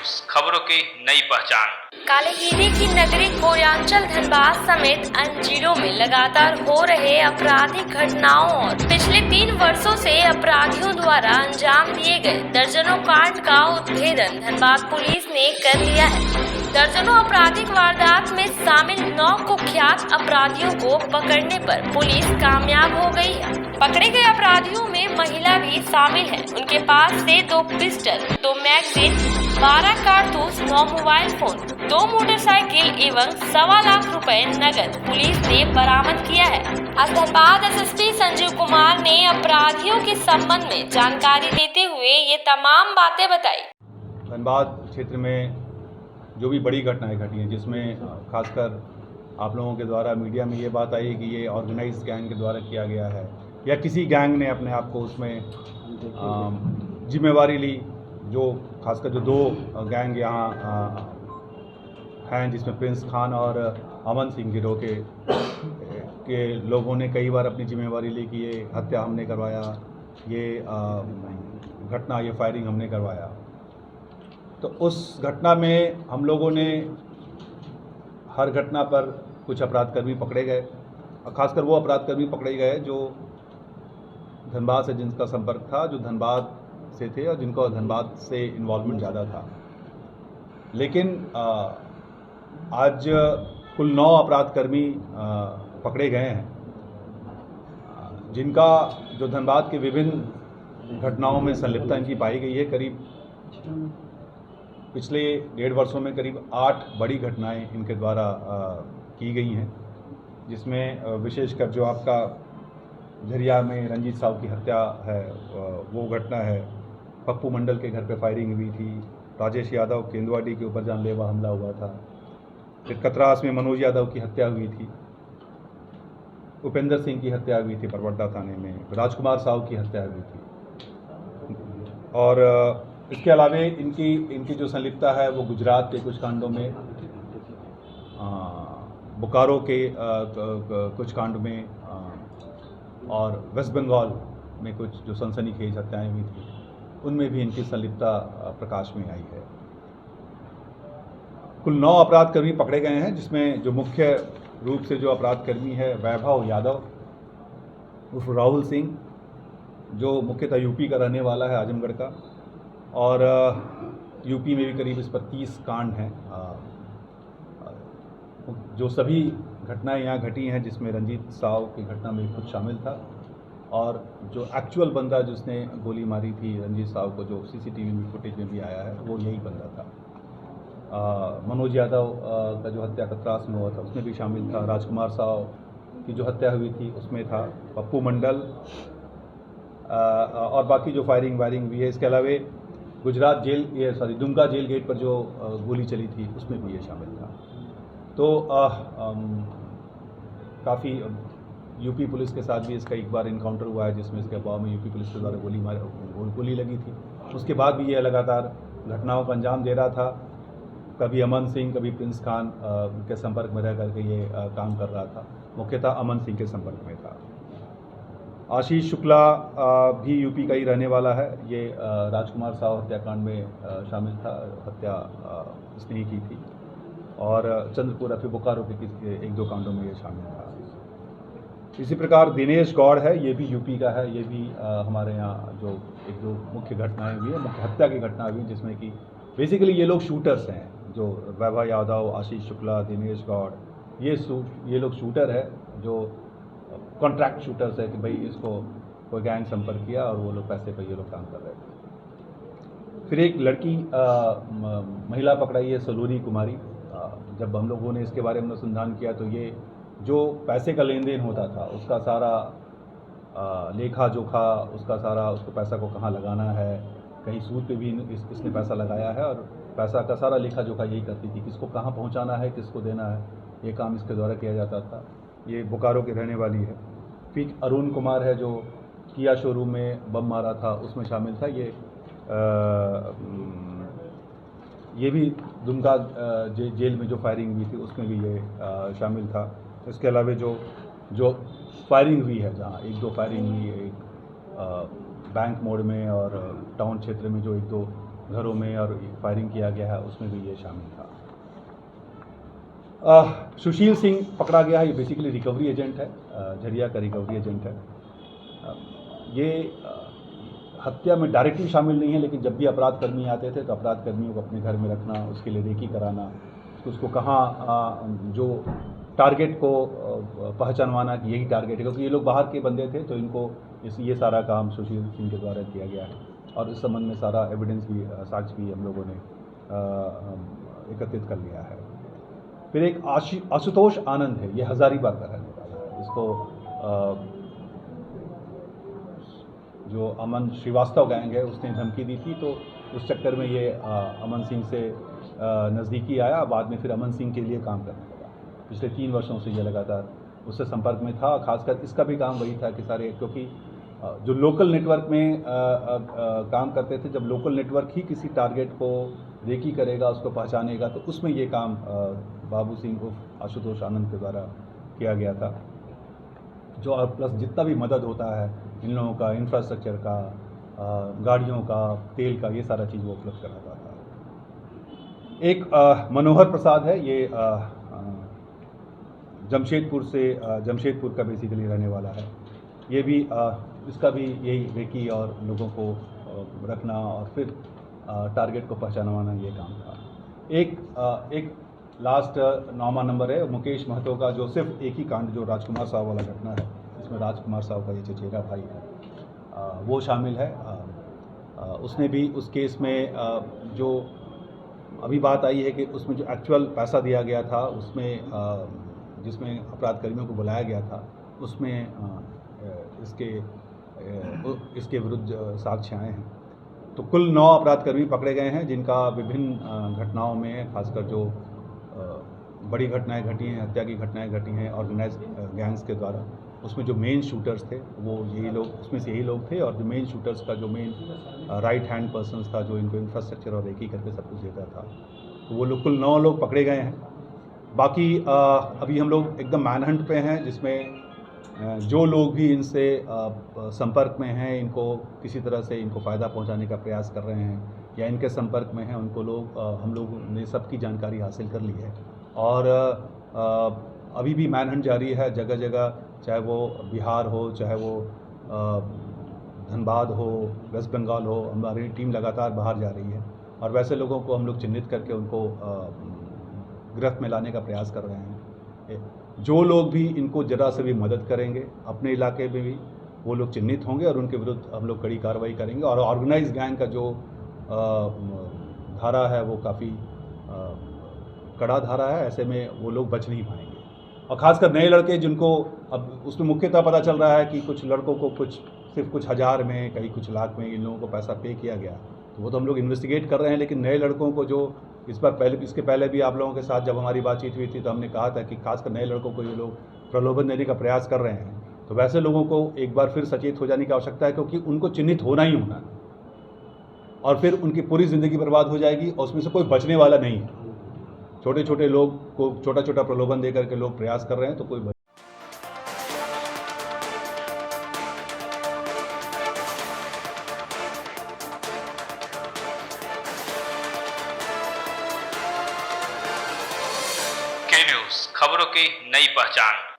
News, खबरों की नई पहचान। काले हीरे की नगरी कोरियांचल धनबाद समेत अन्य जिलों में लगातार हो रहे आपराधिक घटनाओं और पिछले 3 वर्षों से अपराधियों द्वारा अंजाम दिए गए दर्जनों कांड का उद्भेदन धनबाद पुलिस ने कर लिया है। दर्जनों आपराधिक वारदात में शामिल 9 कुख्यात अपराधियों को पकड़ने पर पुलिस कामयाब हो गई है। पकड़े गए अपराधियों में महिला भी शामिल है। उनके पास से 2 पिस्टल, 2 मैगजीन, 12 कारतूस, 9 मोबाइल फोन, 2 मोटरसाइकिल एवं 1.25 लाख रुपए नगद पुलिस ने बरामद किया है। आज धनबाद एसएसपी संजीव कुमार ने अपराधियों के संबंध में जानकारी देते हुए ये तमाम बातें बताई। धनबाद क्षेत्र में जो भी बड़ी घटनाएं घटी हैं, जिसमें खासकर आप लोगों के द्वारा मीडिया में ये बात आई कि ये ऑर्गेनाइज्ड गैंग के द्वारा किया गया है या किसी गैंग ने अपने आप को उसमें जिम्मेवारी ली, जो खासकर जो 2 गैंग यहाँ हैं, जिसमें प्रिंस खान और अमन सिंह गिरोह के लोगों ने कई बार अपनी जिम्मेवारी ली कि ये हत्या हमने करवाया, ये घटना, ये फायरिंग हमने करवाया। तो उस घटना में हम लोगों ने हर घटना पर कुछ अपराधकर्मी पकड़े गए और ख़ासकर वो अपराधकर्मी पकड़े गए जो धनबाद से जिनका संपर्क था, जो धनबाद से थे और जिनको धनबाद से इन्वॉल्वमेंट ज़्यादा था। लेकिन आज कुल 9 अपराधकर्मी पकड़े गए हैं, जिनका जो धनबाद के विभिन्न घटनाओं में संलिप्तता इनकी पाई गई है। करीब पिछले 1.5 वर्षों में करीब 8 बड़ी घटनाएं इनके द्वारा की गई हैं, जिसमें विशेषकर जो आपका झरिया में रंजीत साहब की हत्या है, वो घटना है। पप्पू मंडल के घर पे फायरिंग हुई थी। राजेश यादव केंदुआडी के ऊपर जानलेवा हमला हुआ था। फिर कतरास में मनोज यादव की हत्या हुई थी। उपेंद्र सिंह की हत्या हुई थी परवड्डा थाने में। राजकुमार साहू की हत्या हुई थी। और इसके अलावा इनकी जो संलिप्तता है वो गुजरात के कुछ कांडों में, बोकारो के कुछ कांड में और वेस्ट बंगाल में कुछ जो सनसनीखेज हत्याएं हुई थी, उनमें भी इनकी संलिप्तता प्रकाश में आई है। कुल 9 अपराधकर्मी पकड़े गए हैं, जिसमें जो मुख्य रूप से जो अपराधकर्मी है वैभव यादव उर्फ राहुल सिंह, जो मुख्यतः यूपी का रहने वाला है, आजमगढ़ का, और यूपी में भी करीब इस पर 30 कांड हैं। जो सभी घटनाएं यहाँ घटी हैं, जिसमें रंजीत साहू की घटना में खुद शामिल था, और जो एक्चुअल बंदा जिसने गोली मारी थी रंजीत साहू को, जो सीसीटीवी में फुटेज में भी आया है, वो यही बंदा था। मनोज यादव का जो हत्या कतरास में हुआ था उसमें भी शामिल था। राजकुमार साहू की जो हत्या हुई थी उसमें था। पप्पू मंडल और बाकी जो फायरिंग वायरिंग हुई है। इसके अलावा गुजरात दुमका जेल गेट पर जो गोली चली थी उसमें भी ये शामिल था। तो काफ़ी यूपी पुलिस के साथ भी इसका एक बार इनकाउंटर हुआ है, जिसमें इसके अभाव में यूपी पुलिस के द्वारा गोली लगी थी। उसके बाद भी ये लगातार घटनाओं का अंजाम दे रहा था। कभी अमन सिंह, कभी प्रिंस खान के संपर्क में रह करके ये काम कर रहा था। मुख्यतः अमन सिंह के संपर्क में था। आशीष शुक्ला भी यूपी का ही रहने वाला है। ये राजकुमार साहू हत्याकांड में शामिल था, हत्या इसने ही की थी। और चंद्रपुर फिर बोकारो के 1-2 कांडों में ये शामिल था। इसी प्रकार दिनेश गौड़ है, ये भी यूपी का है। ये भी हमारे यहाँ जो 1-2 मुख्य घटनाएं हुई है, मुख्य हत्या की घटना हुई, जिसमें कि बेसिकली ये लोग शूटर्स हैं। जो वैभव यादव, आशीष शुक्ला, दिनेश गौड़, ये लोग शूटर है, जो कॉन्ट्रैक्ट शूटर्स है कि भाई इसको कोई गैंग संपर्क किया और वो लोग पैसे पर ये लोग काम कर रहे थे। फिर एक लड़की महिला पकड़ाई है, सलूरी कुमारी। जब हम लोगों ने इसके बारे में अनुसंधान किया तो ये जो पैसे का लेन देन होता था उसका सारा लेखा जोखा, उसको पैसा को कहाँ लगाना है, कहीं सूद पे भी इसने पैसा लगाया है, और पैसा का सारा लेखा जोखा यही करती थी, किसको कहाँ पहुँचाना है, किसको देना है, ये काम इसके द्वारा किया जाता था। ये बोकारो की रहने वाली है। फिर अरुण कुमार है, जो किया शोरूम में बम मारा था उसमें शामिल था। ये भी दुमका जेल में जो फायरिंग हुई थी उसमें भी ये शामिल था। इसके अलावा जो फायरिंग हुई है, जहाँ 1-2 फायरिंग हुई है, एक बैंक मोड़ में और टाउन क्षेत्र में जो 1-2 घरों में और फायरिंग किया गया है, उसमें भी ये शामिल था। सुशील सिंह पकड़ा गया है, ये बेसिकली रिकवरी एजेंट है, झरिया का रिकवरी एजेंट है। ये हत्या में डायरेक्टली शामिल नहीं है, लेकिन जब भी अपराध कर्मी आते थे तो अपराध कर्मियों को अपने घर में रखना, उसके लिए रेकी कराना, उसको कहाँ जो टारगेट को पहचानवाना कि यही टारगेट है, क्योंकि ये लोग बाहर के बंदे थे तो इनको ये सारा काम सुशील सिंह के द्वारा किया गया है। और इस संबंध में सारा एविडेंस भी, साक्ष्य भी हम लोगों ने एकत्रित कर लिया है। फिर एक आशुतोष आनंद है, ये हज़ारीबाग का रहने वाला है। इसको जो अमन श्रीवास्तव गैंग है उसने धमकी दी थी, तो उस चक्कर में ये अमन सिंह से नज़दीकी आया, बाद में फिर अमन सिंह के लिए काम करने लगा। पिछले 3 वर्षों से ये लगातार उससे संपर्क में था। खासकर इसका भी काम वही था कि सारे, क्योंकि जो लोकल नेटवर्क में काम करते थे, जब लोकल नेटवर्क ही किसी टारगेट को रेकी करेगा, उसको पहचानेगा, तो उसमें ये काम बाबू सिंह उर्फ आशुतोष आनंद के द्वारा किया गया था। जो और प्लस जितना भी मदद होता है इन लोगों का, इंफ्रास्ट्रक्चर का, गाड़ियों का, तेल का, ये सारा चीज़ वो उपलब्ध कराता था। एक मनोहर प्रसाद है, ये जमशेदपुर का बेसिकली रहने वाला है। ये भी इसका भी यही रेकी और लोगों को रखना और फिर टारगेट को पहचानवाना ये काम था। एक लास्ट 9वां नंबर है मुकेश महतो का, जो सिर्फ एक ही कांड, जो राजकुमार साहब वाला घटना है, इसमें राजकुमार साहब का ये चचेरा भाई है, वो शामिल है। उसने भी उस केस में जो अभी बात आई है कि उसमें जो एक्चुअल पैसा दिया गया था, उसमें जिसमें अपराध कर्मियों को बुलाया गया था, उसमें इसके विरुद्ध साक्ष्य आए हैं। तो कुल 9 अपराध कर्मी पकड़े गए हैं, जिनका विभिन्न घटनाओं में, खासकर जो बड़ी घटनाएं घटी हैं, हत्या की घटनाएं घटी हैं ऑर्गेनाइज गैंग्स के द्वारा, उसमें जो मेन शूटर्स थे वो यही लोग, उसमें से यही लोग थे। और जो मेन शूटर्स का जो मेन राइट हैंड पर्सन था, जो इनको इंफ्रास्ट्रक्चर और रेकी करके सब कुछ देता था, तो वो लोग कुल 9 लोग पकड़े गए हैं। बाकी अभी हम लोग एकदम मैनहंट पे हैं, जिसमें जो लोग भी इनसे संपर्क में हैं, इनको किसी तरह से इनको फ़ायदा पहुंचाने का प्रयास कर रहे हैं या इनके संपर्क में हैं, उनको हम लोग ने सबकी जानकारी हासिल कर ली है। और अभी भी मैनहंट जारी है जगह जगह, चाहे वो बिहार हो, चाहे वो धनबाद हो, वेस्ट बंगाल हो। हमारी टीम लगातार बाहर जा रही है और वैसे लोगों को हम लोग चिन्हित करके उनको गिरफ्त में लाने का प्रयास कर रहे हैं। जो लोग भी इनको जरा से भी मदद करेंगे अपने इलाके में भी, वो लोग चिन्हित होंगे और उनके विरुद्ध हम लोग कड़ी कार्रवाई करेंगे। और ऑर्गेनाइज गैंग का जो धारा है वो काफ़ी कड़ा धारा है, ऐसे में वो लोग बच नहीं पाएंगे। और ख़ासकर नए लड़के जिनको अब उसमें मुख्यतः पता चल रहा है कि कुछ लड़कों को सिर्फ कुछ हज़ार में, कहीं कुछ लाख में इन लोगों को पैसा पे किया गया, तो वो तो हम लोग इन्वेस्टिगेट कर रहे हैं। लेकिन नए लड़कों को जो इसके पहले भी आप लोगों के साथ जब हमारी बातचीत हुई थी तो हमने कहा था कि खासकर नए लड़कों को ये लोग प्रलोभन देने का प्रयास कर रहे हैं, तो वैसे लोगों को एक बार फिर सचेत हो जाने की आवश्यकता है, क्योंकि उनको चिन्हित होना ही होना है और फिर उनकी पूरी ज़िंदगी बर्बाद हो जाएगी और उसमें से कोई बचने वाला नहीं है। छोटे छोटे लोग को छोटा छोटा प्रलोभन दे करके लोग प्रयास कर रहे हैं, तो कोई के न्यूज़, खबरों की नई पहचान।